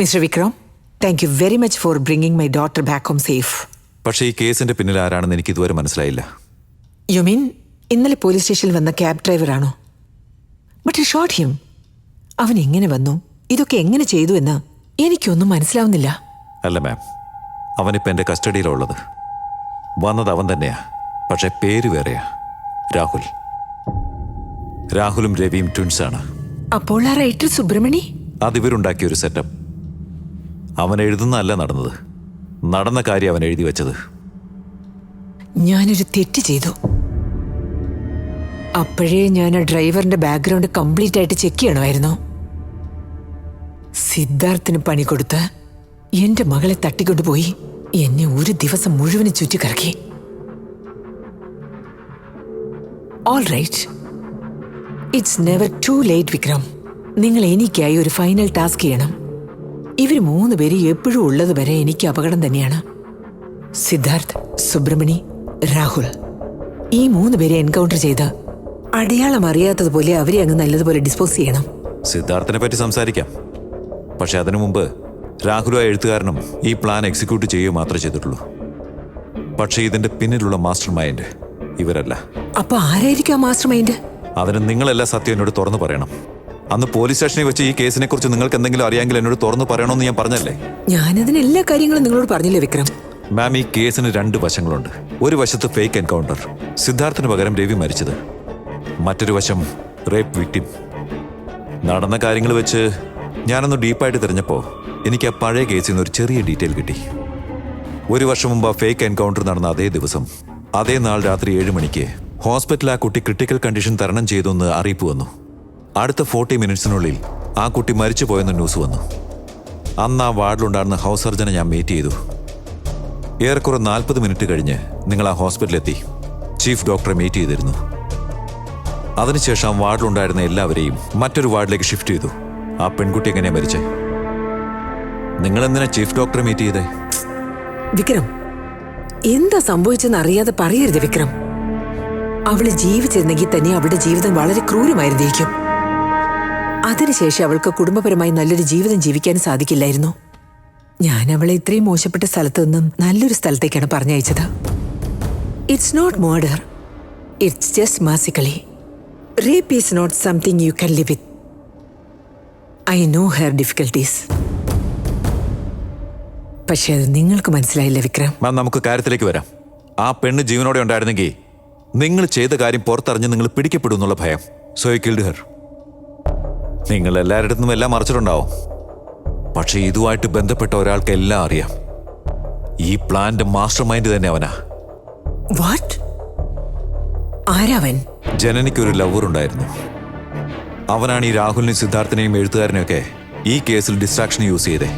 Mister Vikram, thank you very much for bringing my daughter back home safe. പക്ഷേ ഈ കേസിന്റെ പിന്നിൽ ആരാണെന്ന് എനിക്ക് ഇതുവരെ മനസ്സിലായില്ല. യു മീൻ ഇന്നലെ പോലീസ് സ്റ്റേഷനിൽ വന്ന ക്യാബ് ഡ്രൈവറാണോ? But you shot him. അവൻ എങ്ങനെ വന്നു, ഇതൊക്കെ എങ്ങനെ ചെയ്തു എന്ന് എനിക്കൊന്നും മനസ്സിലാവുന്നില്ല. അല്ല മാം, അവനിപ്പോൾ എൻ്റെ കസ്റ്റഡിയിലുള്ളത്. വന്നത് അവൻ തന്നെയാ, പക്ഷെ പേര് വേറെയാ. രാഹുലും രവിയും ട്വിൻസാണ്. അപ്പോൾ ആ റൈറ്റർ സുബ്രഹ്മണി? അതിവരുണ്ടാക്കിയ ഒരു സെറ്റപ്പ്. അവൻ എഴുതുന്നതല്ല നടന്നത്, നടന്ന കാര്യം അവൻ എഴുതി വെച്ചത്. ഞാനൊരു തെറ്റ് ചെയ്തു. അപ്പോഴേ ഞാൻ ആ ഡ്രൈവറിന്റെ ബാക്ക്ഗ്രൗണ്ട് കംപ്ലീറ്റ് ആയിട്ട് ചെക്ക് ചെയ്യണമായിരുന്നു. സിദ്ധാർത്ഥിന് പണി കൊടുത്ത് എന്റെ മകളെ തട്ടിക്കൊണ്ടുപോയി എന്നെ ഒരു ദിവസം മുഴുവനും ചുറ്റിക്കറക്കി. All right, it's never too late Vikram. നിങ്ങൾ എനിക്കായി ഒരു ഫൈനൽ ടാസ്ക് ചെയ്യണം. ഇവർ 3 പേര് എപ്പോഴും ഉള്ളത് വരെ എനിക്ക് അപകടം തന്നെയാണ്. സിദ്ധാർത്ഥ്, സുബ്രഹ്മണി, രാഹുൽ, ഈ 3 പേരെ എൻകൗണ്ടർ ചെയ്ത് അടയാളം അറിയാത്തതുപോലെ അവരെ അങ്ങ് നല്ലതുപോലെ ഡിസ്പോസ് ചെയ്യണം. സിദ്ധാർത്ഥിനെ പറ്റി സംസാരിക്കാം, പക്ഷെ അതിനു മുമ്പ് രാഹുലും എഴുത്തുകാരനും ഈ പ്ലാൻ എക്സിക്യൂട്ട് ചെയ്യുക മാത്രമേ ചെയ്തിട്ടുള്ളൂ. പക്ഷേ ഇതിന്റെ പിന്നിലുള്ള മാസ്റ്റർ മൈൻഡ് ഇവരല്ല. അപ്പൊ ആരായിരിക്കും ആ മാസ്റ്റർ മൈൻഡ്? അതിന് നിങ്ങളെല്ലാ സത്യം എന്നോട് തുറന്നു പറയണം. അന്ന് പോലീസ് സ്റ്റേഷനിൽ വെച്ച് ഈ കേസിനെ കുറിച്ച് നിങ്ങൾക്ക് എന്തെങ്കിലും അറിയാമെങ്കിൽ എന്നോട് തുറന്നു പറയണമെന്ന് ഞാൻ പറഞ്ഞല്ലേ? ഞാനതിന് എല്ലാ കാര്യങ്ങളും നിങ്ങളോട് പറഞ്ഞില്ലേ വിക്രം? മാം, ഈ കേസിന് 2 വശങ്ങളുണ്ട്. ഒരു വശത്ത് ഫേക്ക് എൻകൗണ്ടർ, സിദ്ധാർത്ഥിന് പകരം രവി മരിച്ചത്. മറ്റൊരു വശം റേപ്പ് വിക്ടിം. നടന്ന കാര്യങ്ങൾ വെച്ച് ഞാനൊന്ന് ഡീപ്പായിട്ട് തിരഞ്ഞപ്പോൾ എനിക്ക് ആ പഴയ കേസിൽ നിന്ന് ഒരു ചെറിയ ഡീറ്റെയിൽ കിട്ടി. 1 വർഷം മുമ്പ് ആ ഫേക്ക് എൻകൗണ്ടർ നടന്ന അതേ ദിവസം, അതേ നാൾ രാത്രി 7 മണിക്ക് ഹോസ്പിറ്റലിൽ ആ കുട്ടി ക്രിട്ടിക്കൽ കണ്ടീഷൻ തരണം ചെയ്തെന്ന് അറിയിപ്പ് വന്നു. അടുത്ത 40 മിനിറ്റ്സിനുള്ളിൽ ആ കുട്ടി മരിച്ചു പോയെന്ന് ന്യൂസ് വന്നു. അന്ന് ആ വാർഡിലുണ്ടായിരുന്ന ഹൗസ് സർജനെ ഞാൻ മീറ്റ് ചെയ്തു. ഏറെക്കുറെ 40 മിനിറ്റ് കഴിഞ്ഞ് നിങ്ങൾ ആ ഹോസ്പിറ്റലിലെത്തി ചീഫ് ഡോക്ടറെ മീറ്റ് ചെയ്തിരുന്നു. അതിനുശേഷം വാർഡിലുണ്ടായിരുന്ന എല്ലാവരെയും മറ്റൊരു വാർഡിലേക്ക് ഷിഫ്റ്റ് ചെയ്തു. ആ പെൺകുട്ടി എങ്ങനെയാ മരിച്ചേ? നിങ്ങൾ എന്തിനാ ചീഫ് ഡോക്ടറെ മീറ്റ് ചെയ്തേ? വിക്രം, എന്താ സംഭവിച്ചെന്ന് അറിയാതെ പറയരുത് വിക്രം. അവള് ജീവിച്ചിരുന്നെങ്കിൽ തന്നെ അവളുടെ ജീവിതം വളരെ ക്രൂരമായിരുന്നിരിക്കും. അതിനുശേഷം അവൾക്ക് കുടുംബപരമായി നല്ലൊരു ജീവിതം ജീവിക്കാൻ സാധിക്കില്ലായിരുന്നു. ഞാൻ അവളെ ഇത്രയും മോശപ്പെട്ട സ്ഥലത്തു നിന്നും നല്ലൊരു സ്ഥലത്തേക്കാണ് പറഞ്ഞയച്ചത്. It's not murder, it's just basically. Rape is not something you can live with. I know her difficulties. പക്ഷെ അത് നിങ്ങൾക്ക് മനസ്സിലായില്ല വിക്രം. മാം, നമുക്ക് കാര്യത്തിലേക്ക് വരാം. ആ പെണ്ണ് ജീവനോടെ ഉണ്ടായിരുന്നെങ്കിൽ നിങ്ങൾ ചെയ്ത കാര്യം പുറത്തറിഞ്ഞ് നിങ്ങൾ പിടിക്കപ്പെടും എന്നുള്ള ഭയം. So you killed her. നിങ്ങൾ എല്ലാവരുടെ നിന്നും എല്ലാം മറിച്ചിട്ടുണ്ടാവും, പക്ഷെ ഇതുമായിട്ട് ബന്ധപ്പെട്ട ഒരാൾക്ക് എല്ലാം അറിയാം. ഈ പ്ലാന്റെ മാസ്റ്റർ മൈൻഡ് തന്നെ അവനാ. വാട്ട്? ആരാവൻ? ജനനിക്കൊരു ലവർ ഉണ്ടായിരുന്നു. അവനാണ് ഈ രാഹുലിനെയും സിദ്ധാർത്ഥിനെയും എഴുത്തുകാരനെയൊക്കെ ഈ കേസിൽ ഡിസ്ട്രാക്ഷൻ യൂസ് ചെയ്തേ.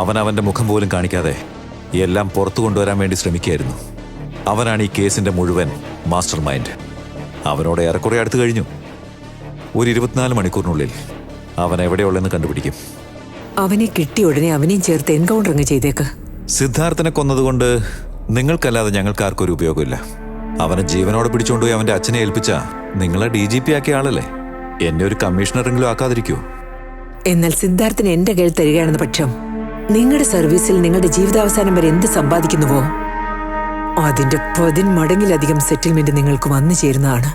അവൻ അവന്റെ മുഖം പോലും കാണിക്കാതെ എല്ലാം പുറത്തു കൊണ്ടുവരാൻ വേണ്ടി ശ്രമിക്കുകയായിരുന്നു. അവനാണ് ഈ കേസിന്റെ മുഴുവൻ മാസ്റ്റർ മൈൻഡ്. അവനോട് ഏറെക്കുറെ അടുത്ത് കഴിഞ്ഞു. ഒരു 24 മണിക്കൂറിനുള്ളിൽ അവൻ എവിടെയുള്ളെന്ന് കണ്ടുപിടിക്കും. അവനെ കിട്ടിയ ഉടനെ അവനെയും ചേർത്ത് എൻകൗണ്ടർ അങ്ങ് ചെയ്തേക്ക്. സിദ്ധാർത്ഥനെ കൊന്നതുകൊണ്ട് നിങ്ങൾക്കല്ലാതെ ഞങ്ങൾക്ക് ആർക്കും ഒരു ഉപയോഗമില്ല. അവനെ ജീവനോടെ പിടിച്ചുകൊണ്ടുപോയി അവന്റെ അച്ഛനെ ഏൽപ്പിച്ച നിങ്ങളെ DGP ആക്കിയ ആളല്ലേ. എന്നെ ഒരു കമ്മീഷണറെങ്കിലും ആക്കാതിരിക്കൂ. എന്നാൽ സിദ്ധാർത്ഥിന് എന്റെ കയ്യിൽ തരികയാണെന്ന പക്ഷം നിങ്ങളുടെ സർവീസിൽ നിങ്ങളുടെ ജീവിതാവസാനം വരെ എന്ത് സമ്പാദിക്കുന്നുവോ അതിന്റെ 10 മടങ്ങിലധികം സെറ്റിൽമെന്റ് നിങ്ങൾക്ക് വന്നു ചേരുന്നതാണ്.